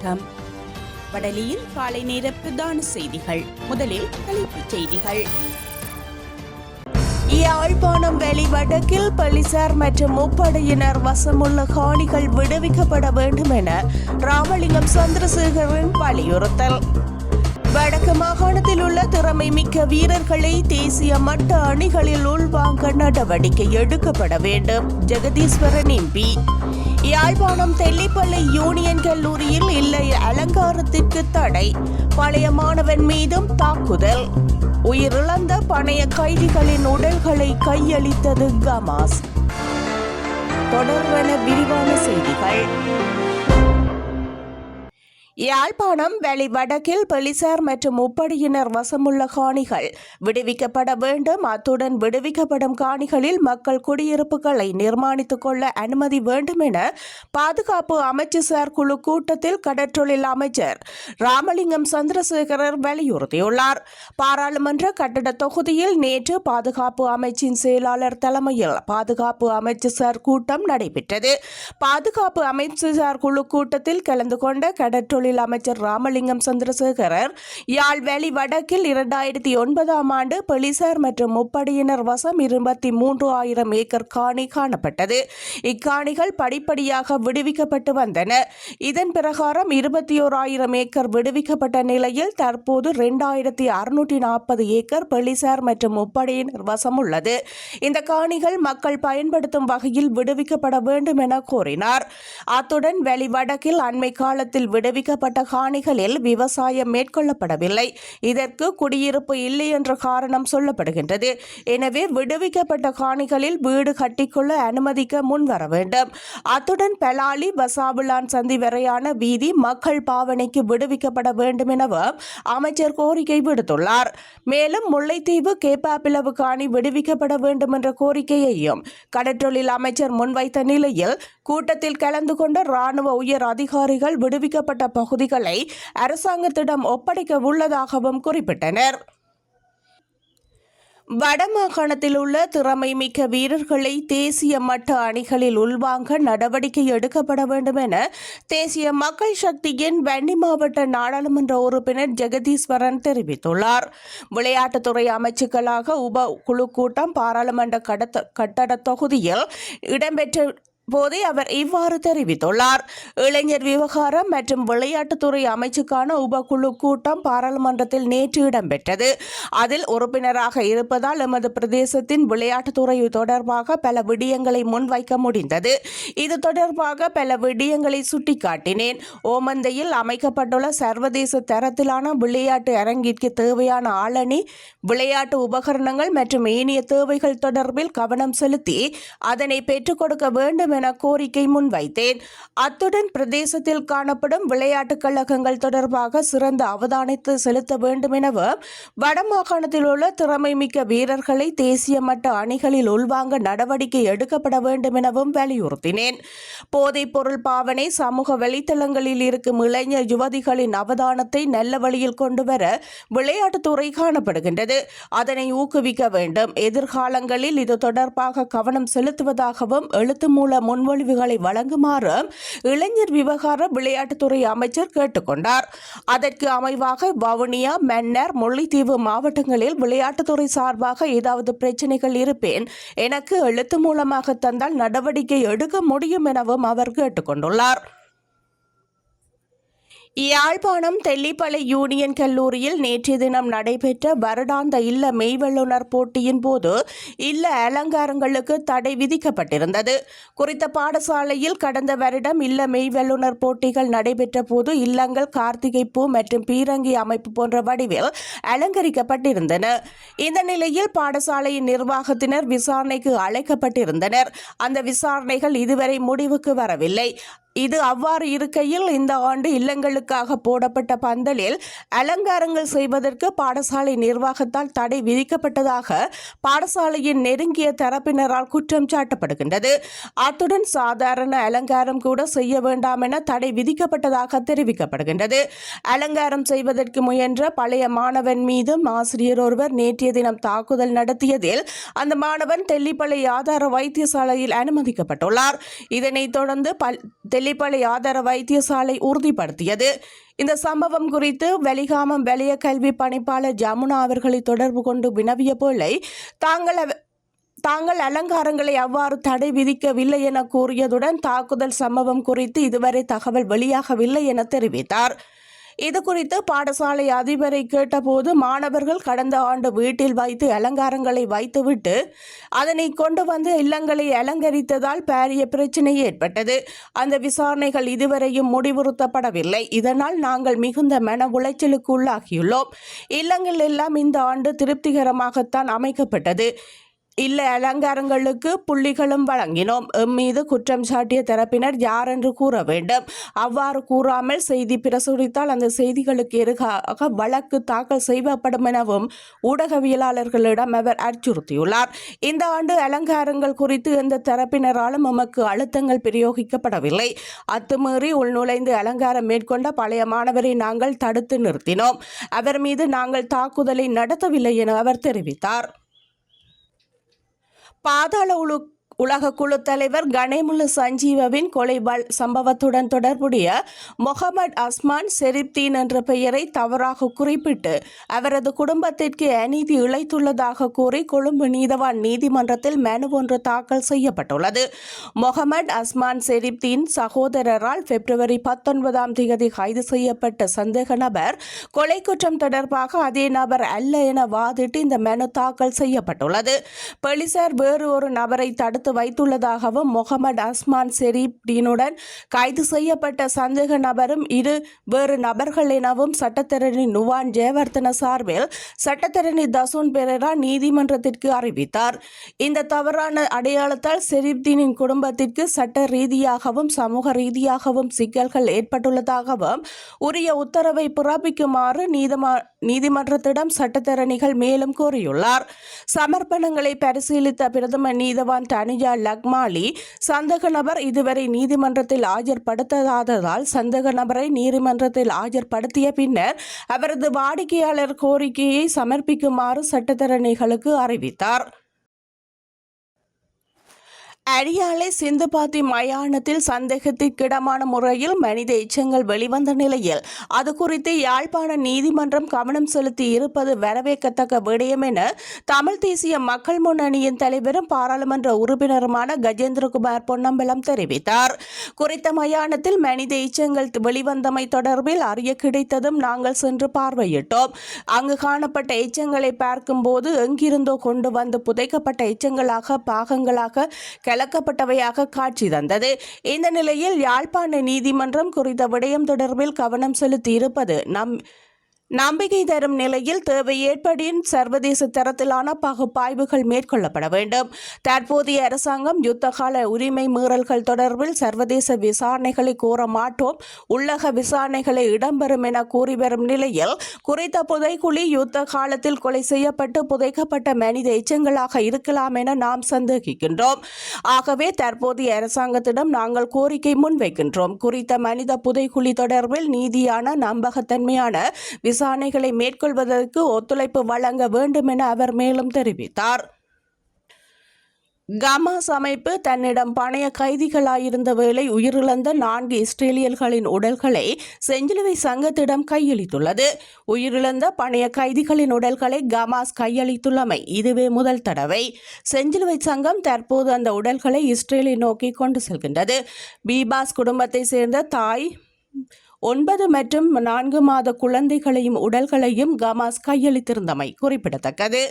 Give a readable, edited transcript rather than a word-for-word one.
வணக்கம். வடலியில் காலை நேர பிரதான செய்திகள். முதலில் தலைப்புச் செய்திகள். யாழ்ப்பாணம் வெளிவடக்கில் போலீசார் மற்றும் முப்படையினர் வசமுள்ள காணிகள் விடுவிக்கப்பட வேண்டும் என ராமலிங்கம் சந்திரசேகரன் வலியுறுத்தல். வடக்கு மாகாணத்தில் உள்ள திறமை மிக்க வீரர்களை தேசிய மட்ட அணிகளில் உள்வாங்க நடவடிக்கை எடுக்கப்பட வேண்டும். ஜெகதீஸ்வரன் எம்பி. யாழ்ப்பாணம் தெல்லிப்பள்ளி யூனியன் கல்லூரியில் இல்லை அலங்காரத்திற்கு தடை. பழைய மாணவன் மீதும் தாக்குதல். உயிரிழந்த பணைய கைதிகளின் உடல்களை கையளித்தது ஹமாஸ். தொடர்பான விரிவான செய்திகள். யாழ்ப்பாணம் வெளிவடக்கில் போலீசார் மற்றும் முப்படையினர் வசமுள்ள காணிகள் விடுவிக்கப்பட வேண்டும். அத்துடன் விடுவிக்கப்படும் காணிகளில் மக்கள் குடியிருப்புகளை நிர்மாணித்துக் கொள்ள அனுமதி வேண்டும் என பாதுகாப்பு அமைச்சர் குழு கூட்டத்தில் கடற்றொழில் அமைச்சர் ராமலிங்கம் சந்திரசேகரர் வலியுறுத்தியுள்ளார். பாராளுமன்ற கட்டட தொகுதியில் நேற்று பாதுகாப்பு அமைச்சின் செயலாளர் தலைமையில் பாதுகாப்பு அமைச்சர் கூட்டம் நடைபெற்றது. பாதுகாப்பு அமைச்சர் குழு கூட்டத்தில் கலந்து கொண்ட கடற்றொழில் அமைச்சர் ராமலிங்கம் சந்திரசேகரர் யாழ் வெளி வடக்கில் 2009 ஆண்டு போலீசார் மற்றும் முப்படையினர் வசம் 23,000 ஏக்கர் காணி காணப்பட்டது. இக்காணிகள் படிப்படியாக விடுவிக்கப்பட்டு வந்தன. இதன் பிரகாரம் 21,000 ஏக்கர் விடுவிக்கப்பட்ட நிலையில் தற்போது 2,640 ஏக்கர் போலீசார் மற்றும் முப்படையினர் வசம் உள்ளது. இந்த காணிகள் மக்கள் பயன்படுத்தும் வகையில் விடுவிக்கப்பட வேண்டும் என கோரினார். அத்துடன் வெளி வடக்கில் அண்மை காலத்தில் விடுவிக்கப்பட்ட காணிகளில் விவசாயம் மேற்கொள்ளப்படவில்லை. இதற்கு குடியிருப்பு இல்லை என்ற காரணம் சொல்லப்படுகின்றது. எனவே விடுவிக்கப்பட்ட காணிகளில் வீடு கட்டிக்கொள்ள அனுமதிக்க முன்வர வேண்டும். அத்துடன் பெலாலி வசாபுலான் சந்தி வரையான வீதி மக்கள் பாவனைக்கு விடுவிக்கப்பட வேண்டும் எனவும் அமைச்சர் கோரிக்கை விடுத்துள்ளார். மேலும் முல்லைத்தீவு கேப்பாப்பிலவு காணி விடுவிக்கப்பட வேண்டும் என்ற கோரிக்கையையும் கடற்றொழில் அமைச்சர் முன்வைத்த நிலையில் கூட்டத்தில் கலந்து கொண்ட ராணுவ உயர் அதிகாரிகள் விடுவிக்கப்பட்ட பகுதிகளை அரசாங்கத்திடம் ஒப்படைக்க உள்ளதாகவும் குறிப்பிட்டனர். வடமாகாணத்தில் உள்ள திறமை மிக்க வீரர்களை தேசிய மட்ட அணிகளில் உள்வாங்க நடவடிக்கை எடுக்கப்பட வேண்டும் என தேசிய மக்கள் சக்தியின் வன்னி மாவட்ட நாடாளுமன்ற உறுப்பினர் ஜெகதீஸ்வரன் தெரிவித்துள்ளார். விளையாட்டுத்துறை அமைச்சுக்களாக உப குழு கூட்டம் பாராளுமன்ற கட்டட தொகுதியில் இடம்பெற்ற போதே அவர் இவ்வாறு தெரிவித்துள்ளார். இளைஞர் விவகாரம் மற்றும் விளையாட்டுத்துறை அமைச்சுக்கான உபக்குழு கூட்டம் பாராளுமன்றத்தில் நேற்று இடம்பெற்றது. அதில் உறுப்பினராக இருப்பதால் எமது பிரதேசத்தின் விளையாட்டுத்துறை தொடர்பாக பல விடயங்களை முன்வைக்க முடிந்தது. இது தொடர்பாக பல விடயங்களை சுட்டிக்காட்டினேன். ஓமந்தையில் அமைக்கப்பட்டுள்ள சர்வதேச தரத்திலான விளையாட்டு அரங்கிற்கு தேவையான ஆளணி, விளையாட்டு உபகரணங்கள் மற்றும் ஏனைய தேவைகள் தொடர்பில் கவனம் செலுத்தி அதனை பெற்றுக் கொடுக்க வேண்டும் என கோரிக்கை முன்வைத்தேன். அத்துடன் பிரதேசத்தில் காணப்படும் விளையாட்டுக் கழகங்கள் தொடர்பாக சிறந்த அவதானத்தை செலுத்த வேண்டும் எனவும் வடமாகாணத்தில் உள்ள திறமை மிக்க வீரர்களை தேசிய மட்ட அணிகளில் உள்வாங்க நடவடிக்கை எடுக்கப்பட வேண்டும் எனவும் வலியுறுத்தினேன். போதைப் பொருள் பாவனை சமூக வலைத்தளங்களில் இருக்கும் இளைஞர் யுவதிகளின் அவதானத்தை நல்ல வழியில் கொண்டுவர விளையாட்டுத்துறை காணப்படுகின்றது. அதனை ஊக்குவிக்க வேண்டும். எதிர்காலங்களில் இது தொடர்பாக கவனம் செலுத்துவதாகவும் எழுத்து மூல முன்மொழிவுகளை வழங்குமாறு இளைஞர் விவகார விளையாட்டுத்துறை அமைச்சர் கேட்டுக்கொண்டார். அதற்கு அமைவாக வவுனியா, மன்னார், முல்லைத்தீவு மாவட்டங்களில் விளையாட்டுத்துறை சார்பாக ஏதாவது பிரச்சனைகள் இருப்பேன் எனக்கு எழுத்து மூலமாக தந்தால் நடவடிக்கை எடுக்க முடியும் எனவும் அவர் கேட்டுக்கொண்டுள்ளார். யாழ்ப்பாணம் தெல்லிப்பளை யூனியன் கல்லூரியில் நேற்றைய தினம் நடைபெற்ற வருடாந்த இல்ல மெய்வல்லுநர் போட்டியின் போது இல்ல அலங்காரங்களுக்கு தடை விதிக்கப்பட்டிருந்தது. குறித்த பாடசாலையில் கடந்த வருடம் இல்ல மெய்வல்லுநர் போட்டிகள் நடைபெற்ற போது இல்லங்கள் கார்த்திகை பூ மற்றும் பீரங்கி அமைப்பு போன்ற வடிவில் அலங்கரிக்கப்பட்டிருந்தன. இந்த நிலையில் பாடசாலையின் நிர்வாகத்தினர் விசாரணைக்கு அழைக்கப்பட்டிருந்தனர். அந்த விசாரணைகள் இதுவரை முடிவுக்கு வரவில்லை. இது அவ்வாறு இருக்கையில் இந்த ஆண்டு இல்லங்களுக்காக போடப்பட்ட பந்தலில் அலங்காரங்கள் செய்வதற்கு பாடசாலை நிர்வாகத்தால் தடை விதிக்கப்பட்டதாக பாடசாலையின் நெருங்கிய தரப்பினரால் குற்றம் சாட்டப்படுகின்றது. அத்துடன் சாதாரண அலங்காரம் கூட செய்ய வேண்டாம் என தடை விதிக்கப்பட்டதாக தெரிவிக்கப்படுகின்றது. அலங்காரம் செய்வதற்கு முயன்ற பழைய மாணவன் மீதும் ஆசிரியர் ஒருவர் நேற்றைய தினம் தாக்குதல் நடத்தியதில் அந்த மாணவன் தெல்லிப்பளை ஆதார வைத்தியசாலையில் அனுமதிக்கப்பட்டுள்ளார். இதனைத் தொடர்ந்து வெள்ளிப்பளை ஆதார வைத்தியசாலை உறுதிப்படுத்தியது. இந்த சம்பவம் குறித்து வெலிகாமம் வலய கல்வி பணிப்பாளர் ஜமுனா அவர்களை தொடர்பு கொண்டு வினவிய போலை தாங்கள் அலங்காரங்களை அவ்வாறு தடை விதிக்கவில்லை என கூறியதுடன் தாக்குதல் சம்பவம் குறித்து இதுவரை தகவல் வெளியாகவில்லை என தெரிவித்தார். இதுகுறித்து பாடசாலை அதிபரை கேட்டபோது மாணவர்கள் கடந்த ஆண்டு வீட்டில் வைத்து அலங்காரங்களை வைத்துவிட்டு அதனை கொண்டு வந்து இல்லங்களை அலங்கரித்ததால் பாரிய பிரச்சினை ஏற்பட்டது. அந்த விசாரணைகள் இதுவரையும் முடிவுறுத்தப்படவில்லை. இதனால் நாங்கள் மிகுந்த மன உளைச்சலுக்கு உள்ளாகியுள்ளோம். இல்லங்கள் எல்லாம் இந்த ஆண்டு திருப்திகரமாகத்தான் அமைக்கப்பட்டது. இல்ல அலங்காரங்களுக்கு புள்ளிகளும் வழங்கினோம். மீது குற்றம் சாட்டிய தரப்பினர் யார் என்று கூற வேண்டும். அவ்வாறு கூறாமல் செய்தி பிரசுரித்தால் அந்த செய்திகளுக்கு எதிராக வழக்கு தாக்கல் செய்யப்படும் எனவும் ஊடகவியலாளர்களிடம் அவர் அச்சுறுத்தியுள்ளார். இந்த ஆண்டு அலங்காரங்கள் குறித்து எந்த தரப்பினராலும் நமக்கு அழுத்தங்கள் பிரயோகிக்கப்படவில்லை. அத்துமீறி உள்நுழைந்து அலங்காரம் மேற்கொண்ட பழைய மாணவரை நாங்கள் தடுத்து நிறுத்தினோம். அவர் மீது நாங்கள் தாக்குதலை நடத்தவில்லை என அவர் தெரிவித்தார். பாதாள உலக குழு தலைவர் கணேமுல்லு சஞ்சீவவின் கொலை சம்பவத்துடன் தொடர்புடைய முகமது அஸ்மான் செரிப்தீன் என்ற பெயரை தவறாக குறிப்பிட்டு அவரது குடும்பத்திற்கு அநீதி இழைத்துள்ளதாக கூறி கொழும்பு நீதவான் நீதிமன்றத்தில் மனு ஒன்று தாக்கல் செய்யப்பட்டுள்ளது. முகமது அஸ்மான் செரிப்தீன் சகோதரரால் பிப்ரவரி 19 கைது செய்யப்பட்ட சந்தேக நபர் கொலை குற்றம் தொடர்பாக அதே நபர் அல்ல என வாதிட்டு இந்த மனு தாக்கல் செய்யப்பட்டுள்ளது. போலீசார் வேறு ஒரு நபரை தடுத்து வைத்துள்ளதாகவும் முகமது அஸ்மான் செரிப்தீனுடன் கைது செய்யப்பட்ட சந்தேக நபரும் இரு வேறு நபர்கள் எனவும் சட்டத்தரணி நுவான் ஜெயவர்தன சார்பில் சட்டத்தரணி தசுன் பெரேரா நீதிமன்றத்திற்கு அறிவித்தார். இந்த தவறான அடையாளத்தால் செரிப்தீனின் குடும்பத்திற்கு சட்ட ரீதியாகவும் சமூக ரீதியாகவும் சிக்கல்கள் ஏற்பட்டுள்ளதாகவும் உரிய உத்தரவை பிறப்பிக்குமாறு நீதிமன்றத்திடம் சட்டத்தரணிகள் மேலும் கூறியுள்ளார். சமர்ப்பணங்களை பரிசீலித்த பிரதம நீதவான் தனிஜா லக்மாலி சந்தேக நபர் இதுவரை நீதிமன்றத்தில் ஆஜர்படுத்தாததால் சந்தேக நபரை நீதிமன்றத்தில் ஆஜர்படுத்திய பின்னர் அவரது வாடிக்கையாளர் கோரிக்கையை சமர்ப்பிக்குமாறு சட்டத்தரணிகளுக்கு அறிவித்தார். அரியாலை சிந்துபாத்தி மயானத்தில் சந்தேகத்திற்கிடமான முறையில் மனித எச்சங்கள் வெளிவந்த நிலையில் அது குறித்து யாழ்ப்பாண நீதிமன்றம் கவனம் செலுத்தி இருப்பது வரவேற்கத்தக்க விடயம் என தமிழ் தேசிய மக்கள் முன்னணியின் தலைவரும் பாராளுமன்ற உறுப்பினருமான கஜேந்திரகுமார் பொன்னம்பலம் தெரிவித்தார். குறித்த மயானத்தில் மனித எச்சங்கள் வெளிவந்தமை தொடர்பில் அறிய கிடைத்ததும் நாங்கள் சென்று பார்வையிட்டோம். அங்கு காணப்பட்ட எச்சங்களை பார்க்கும்போது எங்கிருந்தோ கொண்டு வந்து புதைக்கப்பட்ட எச்சங்களாக பாகங்களாக கலக்கப்பட்டவையாக காட்சி தந்தது. இந்த நிலையில் யாழ்ப்பாண நீதிமன்றம் குறித்த விடயம் தொடர்பில் கவனம் செலுத்தி இருப்பது நம்பிக்கை தரும் நிலையில் தேவை ஏற்படின் சர்வதேச தரத்திலான பகுப்பாய்வுகள் மேற்கொள்ளப்பட வேண்டும். தற்போதைய அரசாங்கம் யுத்தகால உரிமை மீறல்கள் தொடர்பில் சர்வதேச விசாரணைகளை கோர மாட்டோம், உள்ளக விசாரணைகளை இடம்பெறும் என கூறி வரும் நிலையில் குறித்த புதைக்குழி யுத்த காலத்தில் கொலை செய்யப்பட்டு புதைக்கப்பட்ட மனித எச்சங்களாக இருக்கலாம் என நாம் சந்தேகிக்கின்றோம். ஆகவே தற்போதைய அரசாங்கத்திடம் நாங்கள் கோரிக்கை முன்வைக்கின்றோம். குறித்த மனித புதைக்குழி தொடர்பில் நீதியான நம்பகத்தன்மையான விசாரணைகளை மேற்கொள்வதற்கு ஒத்துழைப்பு வழங்க வேண்டும் என அவர் மேலும் தெரிவித்தார். கமாஸ் அமைப்பு தன்னிடம் பணைய கைதிகளாயிருந்த வேளை உயிரிழந்த 4 இஸ்ரேலியர்களின் உடல்களை செஞ்சிலுவை சங்கத்திடம் கையளித்துள்ளது. உயிரிழந்த பணைய கைதிகளின் உடல்களை கமாஸ் கையளித்துள்ளமை இதுவே முதல் தடவை. செஞ்சிலுவை சங்கம் தற்போது அந்த உடல்களை இஸ்ரேலை நோக்கி கொண்டு செல்கின்றது. பீபாஸ் குடும்பத்தை சேர்ந்த தாய் 9 மற்றும் 4 மாத குழந்தைகளையும் உடல்களையும் கமாஸ் கையளித்திருந்தமை குறிப்பிடத்தக்கது.